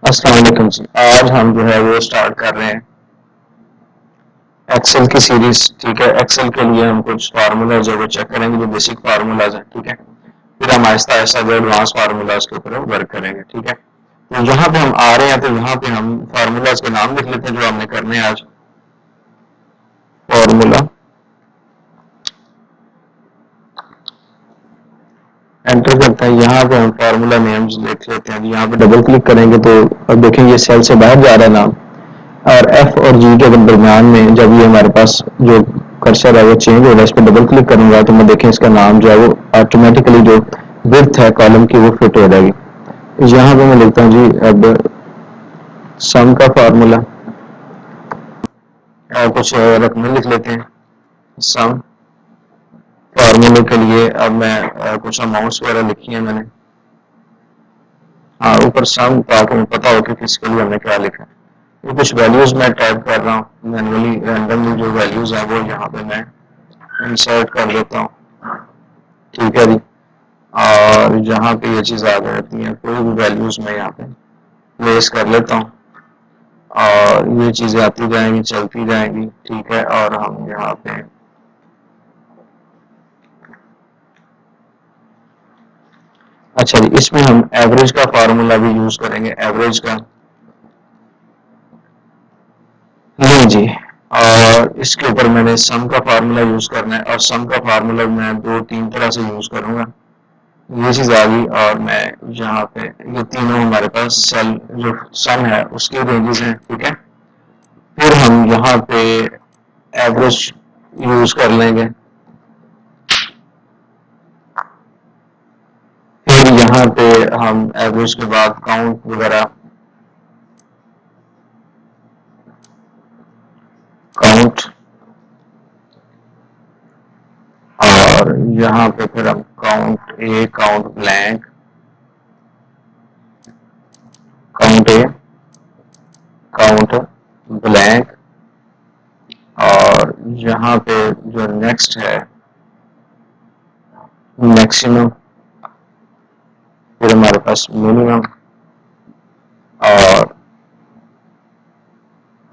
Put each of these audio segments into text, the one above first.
अस्सलाम वालेकुम जी। आज हम जो है वो स्टार्ट कर रहे हैं एक्सेल की सीरीज। ठीक है, एक्सेल के लिए हम कुछ फार्मूलाज है वो चेक करेंगे, जो बेसिक फार्मूलाज हैं। ठीक है, फिर हम आहिस्ता आहिस्ता जो एडवांस फार्मूलाज के ऊपर वर्क करेंगे। ठीक है, तो यहाँ पे हम आ रहे हैं, तो यहाँ पे हम फार्मूलाज के नाम लिख लेते हैं जो हमने करने हैं आज। फार्मूला एंटर करते हैं, यहाँ पे हम फार्मूला नेम्स लिख लेते हैं। यहाँ पे डबल क्लिक करेंगे तो अब देखेंगे सेल से बाहर जा रहा है नाम, और एफ और जी के दरमियान में जब ये हमारे पास जो कर्सर है वो चेंज होगा, इस पर डबल क्लिक करूंगा तो मैं देखें इसका नाम जो है वो ऑटोमेटिकली जो विड्थ है कॉलम की वो फिट हो जाएगी। यहाँ पे मैं लिखता हूँ जी अब सम का फार्मूला, और कुछ रकमें लिख लेते हैं। सम फार्मूले के लिए अब मैं कुछ अमाउंट्स वगैरह लिखी है मैंने, हाँ ऊपर सम, ताकि मुझे पता हो कि किसके लिए हमने क्या लिखा है। ये कुछ वैल्यूज मैं टाइप कर रहा हूँ मैनुअली, रैंडमली जो वैल्यूज है वो यहाँ पे मैं इंसर्ट कर देता हूँ। ठीक है जी, और यहाँ पे ये चीज़ आ जाती है, कोई भी वैल्यूज मैं यहाँ पे प्लेस कर लेता हूँ और ये चीज़ें आती जाएंगी, चलती जाएंगी। ठीक है, और हम यहाँ पे अच्छा जी, इसमें हम एवरेज का फार्मूला भी यूज करेंगे, एवरेज का। नहीं जी, और इसके ऊपर मैंने सम का फार्मूला यूज करना है, और सम का फार्मूला मैं दो तीन तरह से यूज करूंगा। ये चीज आ गई, और मैं यहाँ पे ये तीनों हमारे पास सेल जो सम है उसके रेंजेस हैं। ठीक है, फिर हम यहाँ पे एवरेज यूज कर लेंगे। फिर यहाँ पे हम एवरेज के बाद काउंट वगैरह, काउंट, और यहाँ पे फिर हम काउंट ए, काउंट ब्लैंक, काउंट ए, काउंट ब्लैंक, और यहाँ पे जो नेक्स्ट है मैक्सिमम, फिर हमारे पास मिनिमम, और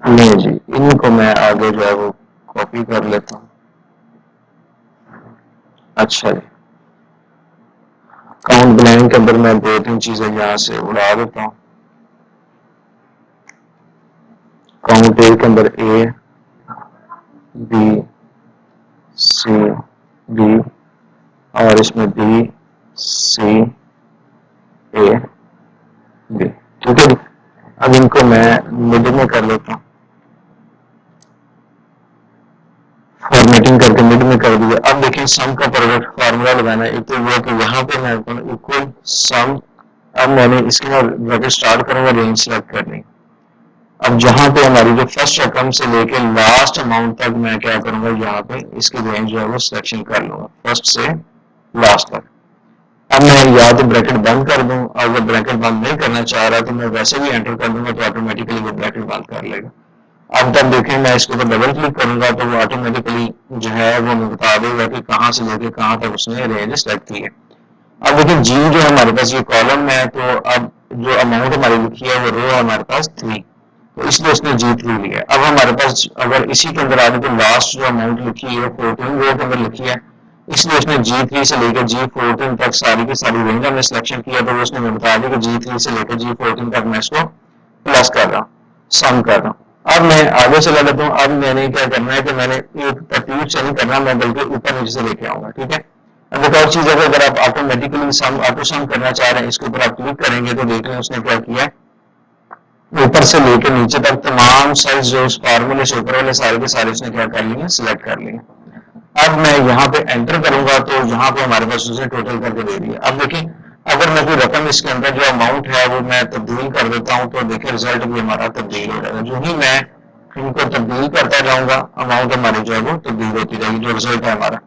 नहीं जी, इनको मैं आगे जो है वो कॉपी कर लेता हूँ। अच्छा जी, काउंट ब्लैंक के अंदर मैं दो तीन चीजें यहाँ से उड़ा देता हूँ। काउंट ए के अंदर ए, बी, सी, डी, और इसमें बी, सी, ए, बी। ठीक है जी, अब इनको मैं मिड में कर लेता हूँ, फॉर्मेटिंग करके मिड में कर दिया। अब देखिए सम का प्रोडक्ट फार्मूला लगाना है। एक तो वो कि यहाँ पे मैं इक्वल सम, अब मैंने इसके बाद ब्रैकेट स्टार्ट करूंगा, रेंज सेलेक्ट करनी। अब जहां पे हमारी जो फर्स्ट रकम से लेके लास्ट अमाउंट तक मैं क्या करूंगा, यहाँ पे इसकी रेंज जो है वो सिलेक्शन कर लूंगा, फर्स्ट से लास्ट तक। अब मैं या तो ब्रैकेट बंद कर दूं, अगर ब्रैकेट बंद नहीं करना चाह रहा तो मैं वैसे भी एंटर कर दूंगा, तो ऑटोमेटिकली वो ब्रैकेट बंद कर लेगा। अब तब देखें मैं इसके ऊपर डबल क्लिक करूंगा तो वो ऑटोमेटिकली जो है वो हमें बता देगा कि कहाँ से लेके कहाँ तक उसने रेंज सेलेक्ट की है। अब देखिए जी जो हमारे पास ये कॉलम है, तो अब जो अमाउंट हमारी लिखी है वो रो हमारे पास 3, तो इसलिए उसने G3 लिया। अब हमारे पास अगर इसी के अंदर आ जाए तो लास्ट जो अमाउंट लिखी है 14 रो के अंदर लिखी है, इसलिए उसने G3 से लेकर G14 तक सारी की सारी रेंज हमने सिलेक्शन किया, तो उसने हमें बता दिया कि G3 से लेकर G14 तक मैं इसको प्लस कर रहा हूँ, सम कर रहा हूँ। अब मैं आगे चला लेता हूँ। अब मैंने क्या करना है कि मैंने एक तरतीब से नहीं करना, मैं बल्कि ऊपर नीचे से लेके आऊंगा। ठीक है, अब एक और चीज है, अगर आप ऑटोमेटिकली सम ऑटो सम करना चाह रहे हैं, इसके ऊपर आप क्लिक करेंगे तो देख लें उसने क्या किया है, ऊपर से लेकर नीचे तक तमाम सेल्स जो उस फार्मूले से ऊपर वाले सारे के सारे उसने क्या कर लिए, सिलेक्ट कर लिए। अब मैं यहाँ पे एंटर करूंगा तो यहाँ पे हमारे पास उसने टोटल करके दे दिया। अब देखिए अगर मैं कोई रकम इसके अंदर जो अमाउंट है वो मैं तब्दील कर देता हूँ, तो देखिए रिजल्ट भी हमारा तब्दील हो जाएगा। जो ही मैं इनको तब्दील करता जाऊंगा, अमाउंट हमारी जो है वो तब्दील होती जाएगी, जो रिजल्ट है हमारा।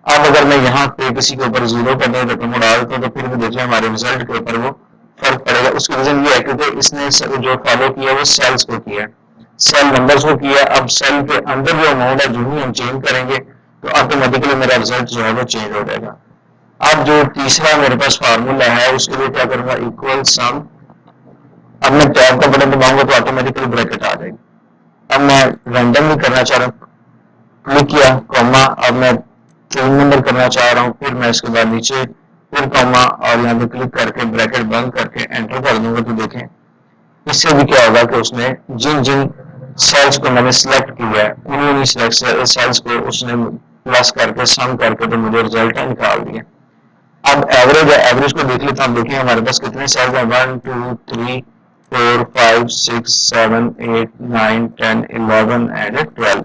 अब अगर मैं यहाँ पे किसी के ऊपर जीरो करने रकम उड़ा देता हूँ, तो फिर भी देखिए हमारे रिजल्ट के ऊपर वो फर्क पड़ेगा। उसकी रीजन ये है क्योंकि इसने जो फॉलो किया वो सेल्स को किया, सेल नंबर्स को किया। अब सेल के अंदर जो अमाउंट है जो ही हम चेंज करेंगे तो ऑटोमेटिकली मेरा रिजल्ट जो है वो चेंज हो जाएगा। अब जो तीसरा मेरे पास फार्मूला है उसके लिए क्या करूंगा, इक्वल सम अब मैं टैब का बटन दबाऊंगा तो ऑटोमेटिकली ब्रैकेट आ जाएगी। अब मैं रैंडम भी करना चाह रहा हूँ, क्लिक किया कॉमा, अब मैं 3 नंबर करना चाह रहा हूँ, फिर मैं इसके बाद नीचे फिर कॉमा और यहाँ पे क्लिक करके ब्रैकेट बंद करके एंटर कर दूंगा। तो देखें इससे भी क्या होगा कि उसने जिन जिन सेल्स को मैंने सिलेक्ट किया है उन्हीं सेल्स को उसने प्लस करके सम करके तो मुझे रिजल्ट निकाल दिया। अब एवरेज है, एवरेज को देख लेता हूँ। देखिए हमारे पास कितने सेल्स हैं, 1 2 3 4 5 6 7 8 9 10 11 एंड 12।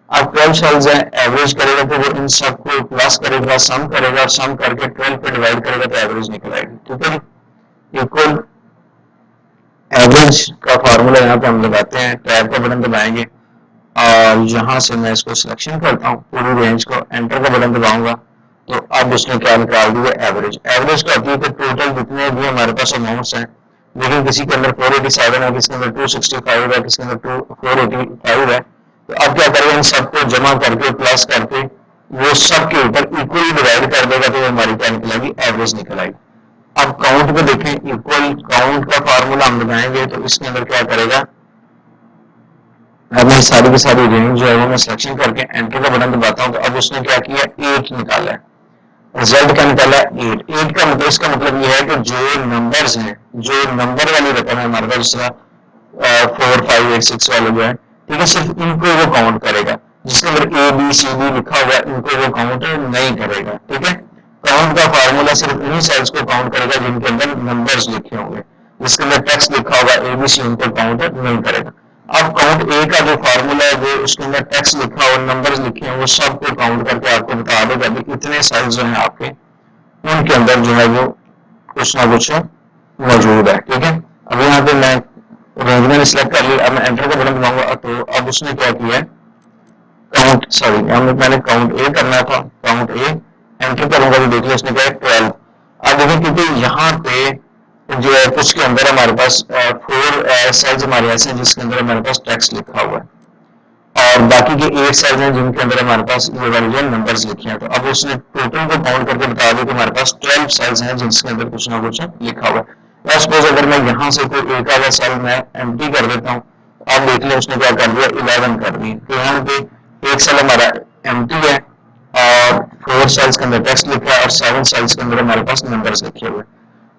अब 12 सेल्स हैं, एवरेज करेगा तो वो इन सबको प्लस करेगा, सम करेगा और सम करके 12 पे डिवाइड करेगा तो एवरेज निकल आएगी। ठीक है, इक्वल एवरेज का फार्मूला यहाँ पे हम लगाते हैं, टैब का बटन दबाएंगे और यहाँ से मैं इसको सिलेक्शन करता हूँ पूरी रेंज को, एंटर का बटन दबाऊंगा तो अब उसने क्या निकाल दिया, एवरेज। एवरेज का होती है कि टोटल जितने भी हमारे पास अमाउंट्स हैं, लेकिन किसी के अंदर 487 है, किसी के अंदर 265 है, किसी के अंदर 485 है, तो अब क्या करेगा, इन सबको जमा करके प्लस करके वो सबके ऊपर इक्वली डिवाइड कर देगा तो हमारी क्या निकलेगी, एवरेज निकल आएगी। अब काउंट को देखें, इक्वल काउंट का फार्मूला हम लगाएंगे तो इसके अंदर क्या करेगा, अब मैं सारी की सारी रेंज जो है वो मैं सिलेक्शन करके एंटर का बटन दबाता हूँ तो अब उसने क्या किया, 8 निकाला है। रिजल्ट क्या निकाला, 8। 8 का मतलब, इसका मतलब ये है कि जो नंबर्स हैं, जो नंबर वाली रकम है हमारे पास, जिस तरह 4 5 8 6 वाले जो है, ठीक है, सिर्फ इनको वो काउंट करेगा। जिसके अंदर ए बी सी डी लिखा हुआ है इनको वो काउंट नहीं करेगा। ठीक है, काउंट का फार्मूला सिर्फ उन्हीं सेल्स को काउंट करेगा जिनके अंदर नंबर्स लिखे होंगे। जिसके अंदर टेक्स्ट लिखा होगा ए बी सी, उनको काउंट नहीं करेगा। अब काउंट ए का जो फार्मूला है, जो उसके अंदर टेक्स्ट लिखा और नंबर्स लिखे हैं, वो सबको काउंट करके आपको बता देगा कि इतने सेल्स जो हैं आपके, उनके अंदर जो है वो कुछ ना कुछ मौजूद है। ठीक है, अब यहाँ पे मैं रेंज मैंने सिलेक्ट कर लिया, अब मैं एंटर का बटन दबाऊंगा तो अब उसने क्या किया, काउंट, सॉरी मैंने काउंट ए करना था, काउंट ए एंटर करूंगा तो देखिए उसने क्या 12। अब देखिए क्योंकि यहाँ पे जो है कुछ के अंदर हमारे पास 4 सेल्स हमारे ऐसे हैं जिसके अंदर हमारे पास टेक्स्ट लिखा हुआ है और बाकी के 8 सेल्स हैं जिनके अंदर हमारे पास ये वाले जो नंबर्स लिखे हैं। तो अब उसने टोटल को काउंट करके बता दिया कि हमारे पास 12 सेल्स हैं जिसके अंदर कुछ ना कुछ लिखा हुआ है। सपोज अगर मैं यहाँ से कोई एक आधा सेल मैं एम्प्टी कर देता हूँ, आप देख लें उसने क्या कर दिया, 11 कर दी। तो यहाँ पे एक सेल हमारा एम्प्टी है और 4 सेल्स के अंदर टेक्स्ट लिखा है और 7 सेल्स के अंदर हमारे पास नंबर्स लिखे हुए।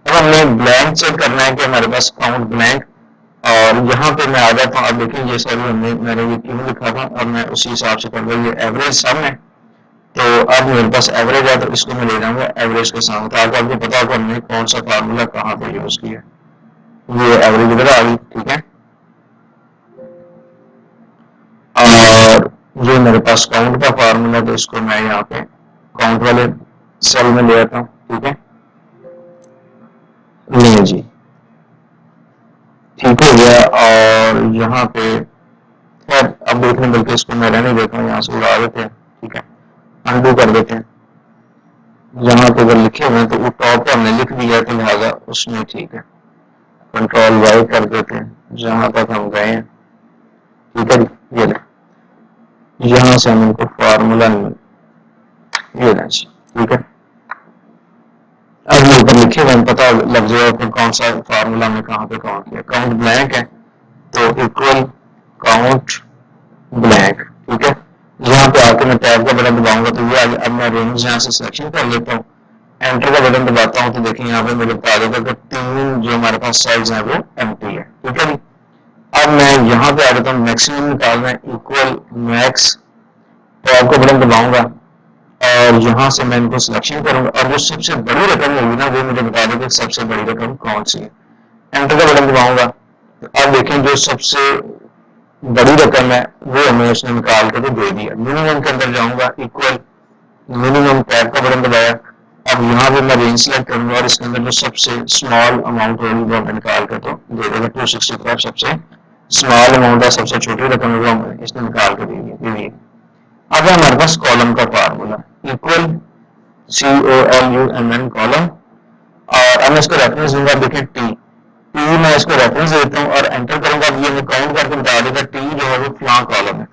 अब हमें ब्लैंक चेक करना है कि हमारे पास काउंट ब्लैंक, और यहाँ पे मैं आ जाता हूँ। अब देखिए ये सॉरी मैंने ये क्यों लिखा था और मैं उसी हिसाब से कर रहा हूँ, ये एवरेज सम है तो अब मेरे पास एवरेज है तो इसको मैं ले जाऊंगा एवरेज के साथ। तो आपको पता होगा हमने कौन सा फार्मूला कहाँ पे यूज किया, ये एवरेज इधर आ गई। ठीक है, और ये मेरे पास काउंट का फार्मूला, तो इसको मैं यहाँ पे काउंट वाले सेल में ले आता हूँ। ठीक है, नहीं जी, ठीक हो गया। और यहाँ पे खैर अब देखने बल्कि इसको मैं रहने देता हूँ, यहाँ से उड़ा देते हैं। ठीक है, अनडू कर देते हैं। यहाँ पे अगर लिखे हुए हैं तो वो टॉप पे हमने लिख दिया तो लिहाजा उसमें ठीक है। कंट्रोल वाई कर देते हैं जहां तक हम गए हैं। ठीक है, ये यहाँ से हम इनको फार्मूला ये ठीक है, अब ये ऊपर लिखे हुए पता लग जाएगा फिर कौन सा फार्मूला में कहाँ पे काउंट किया। काउंट ब्लैंक है तो इक्वल काउंट ब्लैंक। ठीक है, यहाँ पे आके मैं टैब का बटन दबाऊंगा तो ये अब मैं रेंज यहाँ से सिलेक्शन कर लेता हूँ, एंटर का बटन दबाता हूँ तो देखिए यहाँ पे मुझे बता देगा कि 3 जो हमारे पास सेल्स हैं वो एम्प्टी है। ठीक है, अब मैं यहाँ पे आ जाता हूँ, मैक्सिमम निकालना है, इक्वल मैक्स, टैब का बटन दबाऊंगा और यहाँ से मैं इनको सिलेक्शन करूंगा और जो सबसे बड़ी रकम होगी ना वो मुझे बता देगा सबसे बड़ी रकम कौन सी है। एंटर का बटन दबाऊंगा तो अब देखें जो सबसे बड़ी रकम है वो हमें उसने निकाल के दे दिया। मिनिमम के अंदर जाऊंगा, इक्वल मिनिमम, टैब का बटन दबाया। अब यहाँ पे मैं रेंज सेलेक्ट करूंगा और इसके अंदर जो सबसे स्मॉल अमाउंट होगी वो हमें निकाल कर तो दे देगा। 265 सबसे स्मॉल अमाउंट है, सबसे छोटी रकम है वो हमें इसने निकाल कर दे दी। अब हमारे पास कॉलम का फार्मूला, इक्वल COLUMN कॉलम, और अब मैं इसको रेफरेंस दूंगा। देखिए टी मैं इसको रेफरेंस देता हूँ और एंटर करूंगा। ये मैं काउंट करके बता देगा टी जो है वो फ्लां कॉलम है।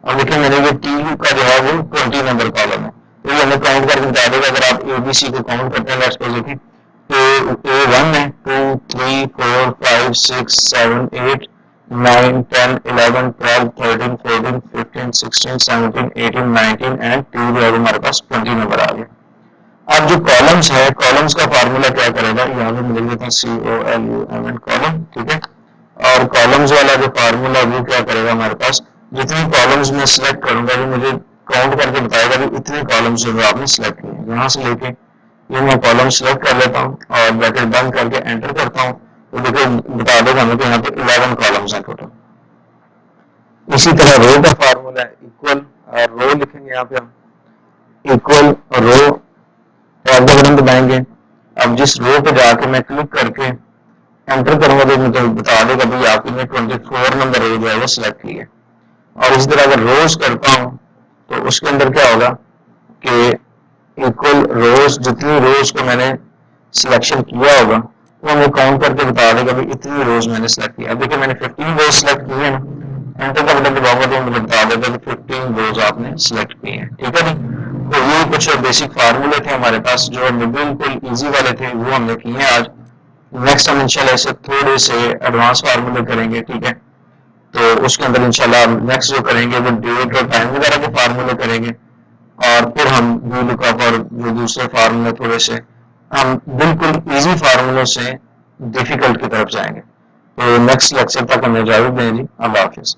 और देखिए मैंने ये टी का जो है वो 20 नंबर कॉलम है, तो ये हमें काउंट करके बता देगा। अगर आप ABC को काउंट करते हैं, देखिए A1 है 2 3 4 5 6 7 8 9 10 11 12 13 14 15 16 17 18 19 एंड 2 जो है हमारे पास 20 नंबर आ गया। अब जो कॉलम्स है, कॉलम्स का फार्मूला क्या करेगा, यहाँ पे मिल लेते हैं COLUMN कॉलम, ठीक है। और कॉलम्स वाला जो फार्मूला वो क्या करेगा हमारे पास, जितने कॉलम्स में सिलेक्ट करूंगा वो मुझे काउंट करके बताएगा कि इतने कॉलम्स जो आपने सिलेक्ट किए। यहाँ से लेके ये मैं कॉलम सिलेक्ट कर लेता हूँ और ब्रैकेट बंद करके एंटर करता हूँ, तो देखो बता देगा हमें कि यहाँ पे 11 कॉलम्स हैं टोटल। इसी तरह रो का फार्मूला है, इक्वल रो लिखेंगे यहाँ पे हम, इक्वल रो एंटर दबाएंगे। अब जिस रो पे जाके मैं क्लिक करके एंटर करूंगा तो मुझे बता देगा भाई आपने 24 नंबर रो जो है वो सिलेक्ट की है। और इसी तरह अगर रोज करता हूँ तो उसके अंदर क्या होगा कि इक्वल रोज, जितनी रोज को मैंने सिलेक्शन किया होगा वो हमें काउंट करके बता देगा भाई इतनी रोज मैंने सिलेक्ट किया। अब देखिए मैंने 15 रोज सिलेक्ट की है ना, एंटर का बटन दबाऊंगा तो मुझे बता देगा कि 15 रोज आपने सिलेक्ट की है, ठीक है जी। तो ये कुछ बेसिक फार्मूले थे हमारे पास जो बिल्कुल इजी वाले थे, वो हमने किए हैं आज। नेक्स्ट हम इंशाल्लाह ऐसे थोड़े से एडवांस फार्मूले करेंगे, ठीक है। तो उसके अंदर इंशाल्लाह नेक्स्ट जो करेंगे वो डेट और टाइम वगैरह के फार्मूले करेंगे, और फिर हम VLOOKUP और जो दूसरे फार्मूले थोड़े से हम बिल्कुल इजी फार्मूलों से डिफिकल्ट की तरफ जाएंगे। तो नेक्स्ट लेक्चर तक हमें इजाजत दें जी, अल्लाह हाफिज।